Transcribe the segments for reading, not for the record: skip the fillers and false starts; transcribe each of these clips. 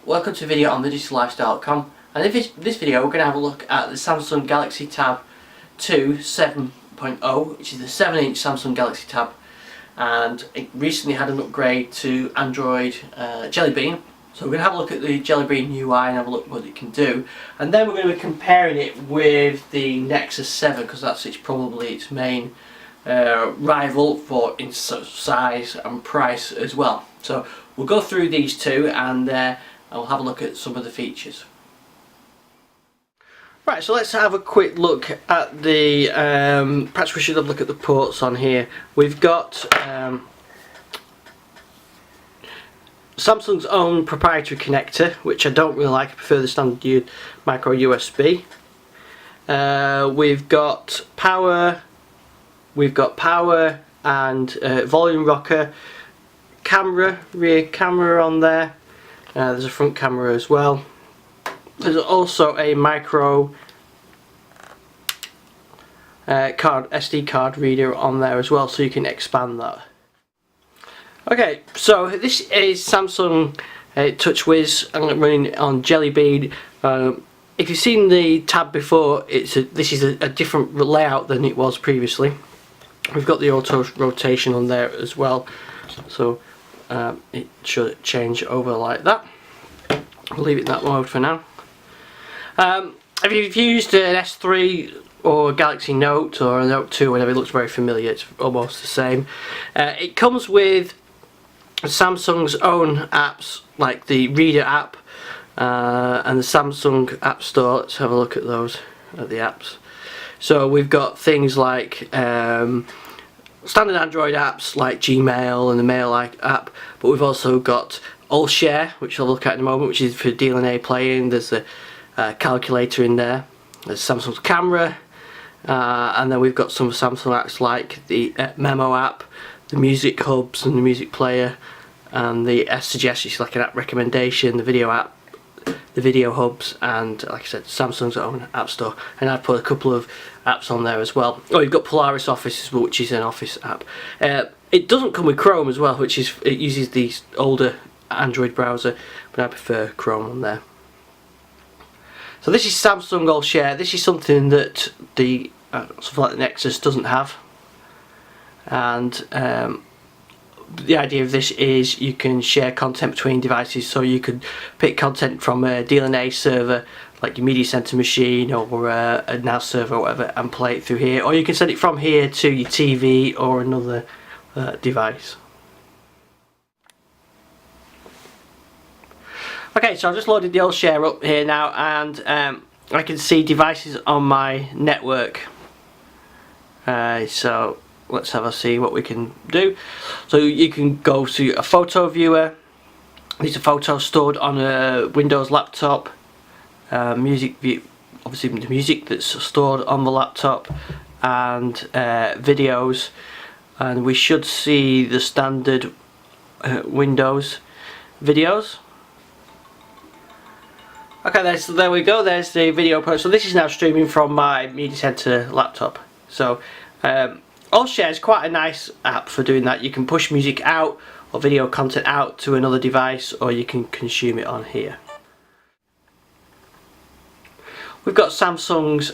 welcome to a video on thedigital-lifestyle.com, and in this video we're going to have a look at the Samsung Galaxy Tab 2 7.0, which is the 7-inch Samsung Galaxy Tab, and it recently had an upgrade to Android Jelly Bean. So we're going to have a look at the Jelly Bean UI and have a look at what it can do, and then we're going to be comparing it with the Nexus 7 because that's probably its main rival for in size and price as well. So we'll go through these two and I'll have a look at some of the features. Right, so let's have a quick look at the, perhaps we should have a look at the ports on here. We've got Samsung's own proprietary connector, which I don't really like. I prefer the standard micro USB. We've got power and volume rocker, rear camera on there. There's a front camera as well. There's also a micro SD card reader on there as well, so you can expand that. Okay, so this is Samsung TouchWiz. I'm running on Jelly Bean. If you've seen the Tab before, this is a different layout than it was previously. We've got the auto rotation on there as well, so it should change over like that. We'll leave it in that mode for now. If you've used an S3 or a Galaxy Note or a Note 2, whatever, it looks very familiar. It's almost the same. It comes with Samsung's own apps, like the Reader app and the Samsung App Store. Let's have a look at those, at the apps. So we've got things like standard Android apps like Gmail and the Mail app, but we've also got All Share, which I'll look at in a moment, which is for DNA playing. There's a calculator in there. There's Samsung's camera, and then we've got some Samsung apps like the Memo app, the music hubs and the music player, and the S-Suggest, which is like an app recommendation, the video app, the video hubs, and like I said, Samsung's own app store. And I've put a couple of apps on there as well. Oh, you've got Polaris Office as well, which is an office app. It doesn't come with Chrome as well, which is, it uses the older Android browser, but I prefer Chrome on there. So this is Samsung All Share. This is something that the something like the Nexus doesn't have, and the idea of this is you can share content between devices. So you could pick content from a DNA server, like your media center machine or a NAS server or whatever, and play it through here, or you can send it from here to your TV or another device. Okay, so I've just loaded the All Share up here now, and I can see devices on my network. So let's have a see what we can do. So you can go to a photo viewer. These are photos stored on a Windows laptop. Music view, obviously the music that's stored on the laptop, and videos. And we should see the standard Windows videos. Okay, there we go, there's the video post. So this is now streaming from my media center laptop. So All Share is quite a nice app for doing that. You can push music out or video content out to another device, or you can consume it on here. We've got Samsung's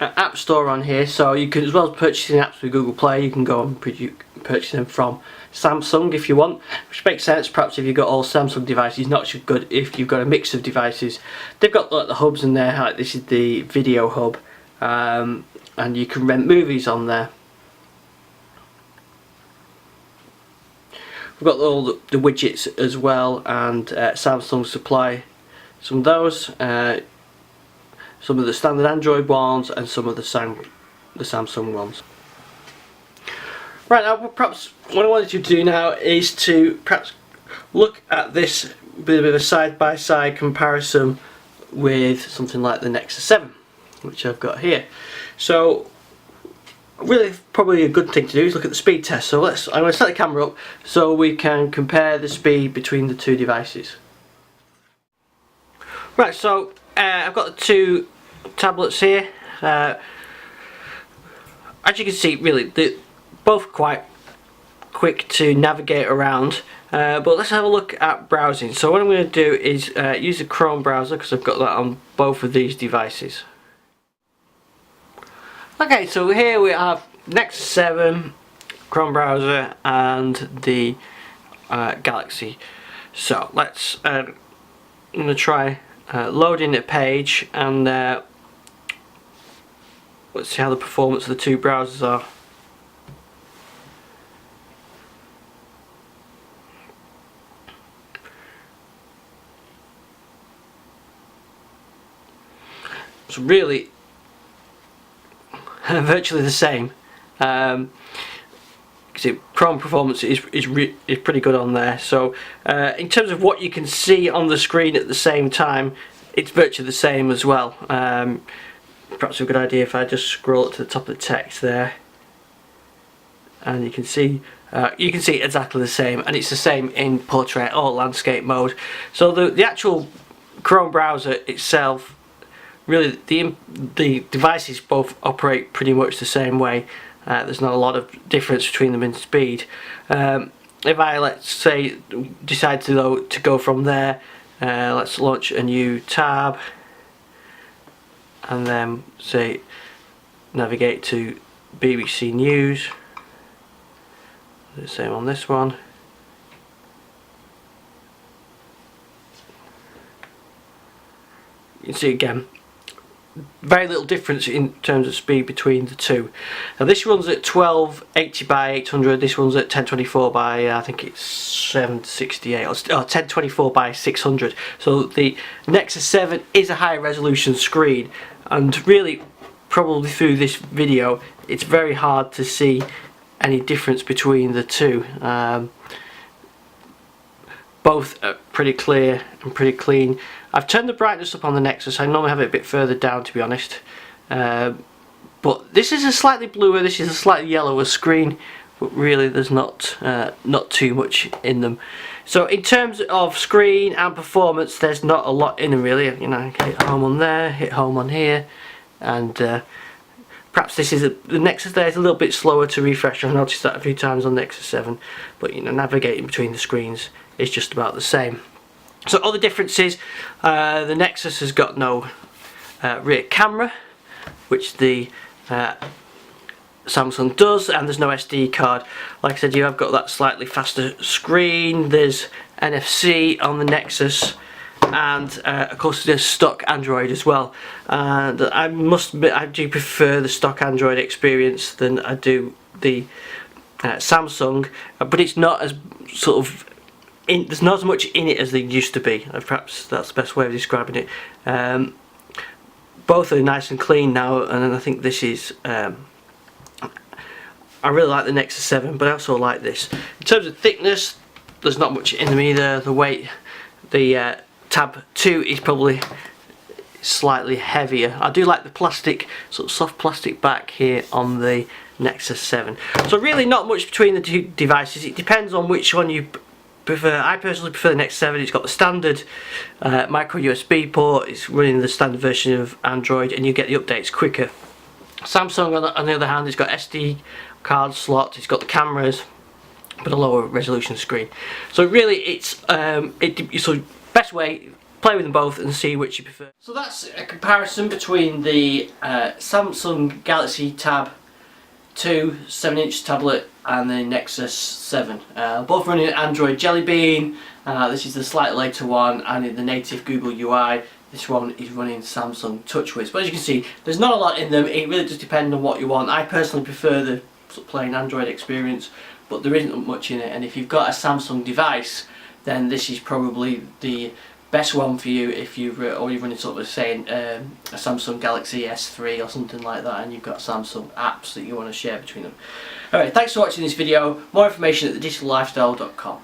App Store on here, so you can, as well as purchasing apps with Google Play, you can go and purchase them from Samsung if you want, which makes sense. Perhaps if you've got all Samsung devices, not so good if you've got a mix of devices. They've got like the hubs in there, like this is the video hub, and you can rent movies on there. We've got all the widgets as well, and Samsung supply some of those. Some of the standard Android ones and some of the Samsung ones. Right, now perhaps what I wanted you to do now is to perhaps look at this bit of a side-by-side comparison with something like the Nexus 7, which I've got here. So really probably a good thing to do is look at the speed test. So I'm going to set the camera up so we can compare the speed between the two devices. Right, so I've got the two tablets here. As you can see, really, they're both quite quick to navigate around. But let's have a look at browsing. So what I'm going to do is use the Chrome browser, because I've got that on both of these devices. Okay, so here we have Nexus 7, Chrome browser, and the Galaxy. So let's I'm going to try loading a page, and let's see how the performance of the two browsers are. It's really virtually the same. Chrome performance is pretty good on there. So in terms of what you can see on the screen at the same time, it's virtually the same as well. Perhaps a good idea if I just scroll up to the top of the text there, and you can see exactly the same, and it's the same in portrait or landscape mode. So the actual Chrome browser itself, really the devices both operate pretty much the same way. There's not a lot of difference between them in speed. If I, let's say, decide to go from there, let's launch a new tab, and then say navigate to BBC News. The same on this one. You can see again, very little difference in terms of speed between the two. Now this runs at 1280 by 800, this runs at 1024 by I think it's 768 or 1024 by 600. So the Nexus 7 is a higher resolution screen, and really probably through this video it's very hard to see any difference between the two. Both are pretty clear and pretty clean. I've turned the brightness up on the Nexus. I normally have it a bit further down, to be honest. But this is a slightly bluer, this is a slightly yellower screen, but really there's not too much in them. So in terms of screen and performance, there's not a lot in them really. You know, I can hit home on there, hit home on here, and perhaps this is the Nexus there is a little bit slower to refresh. I've noticed that a few times on Nexus 7, but you know, navigating between the screens is just about the same. So other differences, the Nexus has got no rear camera, which the Samsung does, and there's no SD card. Like I said, you have got that slightly faster screen. There's NFC on the Nexus, and of course there's stock Android as well. And I must admit, I do prefer the stock Android experience than I do the Samsung, but it's not as sort of there's not as much in it as there used to be. Perhaps that's the best way of describing it. Both are nice and clean now, and I think this is I really like the Nexus 7, but I also like this. In terms of thickness, there's not much in them either. The weight, the Tab 2 is probably slightly heavier. I do like the plastic, sort of soft plastic back here on the Nexus 7. So really not much between the two devices. It depends on which one you prefer. I personally prefer the Nexus 7. It's got the standard micro USB port, it's running the standard version of Android, and you get the updates quicker. Samsung on the other hand, it's got SD card slot, it's got the cameras, but a lower resolution screen. So really it's so best way, play with them both and see which you prefer. So that's a comparison between the Samsung Galaxy Tab 2 7-inch tablet and the Nexus 7. Both running Android Jelly Bean. This is the slightly later one, and in the native Google UI, this one is running Samsung TouchWiz. But as you can see, there's not a lot in them. It really does depend on what you want. I personally prefer the sort of plain Android experience, but there isn't much in it. And if you've got a Samsung device, then this is probably the best one for you if you're running sort of saying a Samsung Galaxy S3 or something like that, and you've got Samsung apps that you want to share between them. Alright, thanks for watching this video. More information at thedigital lifestyle.com.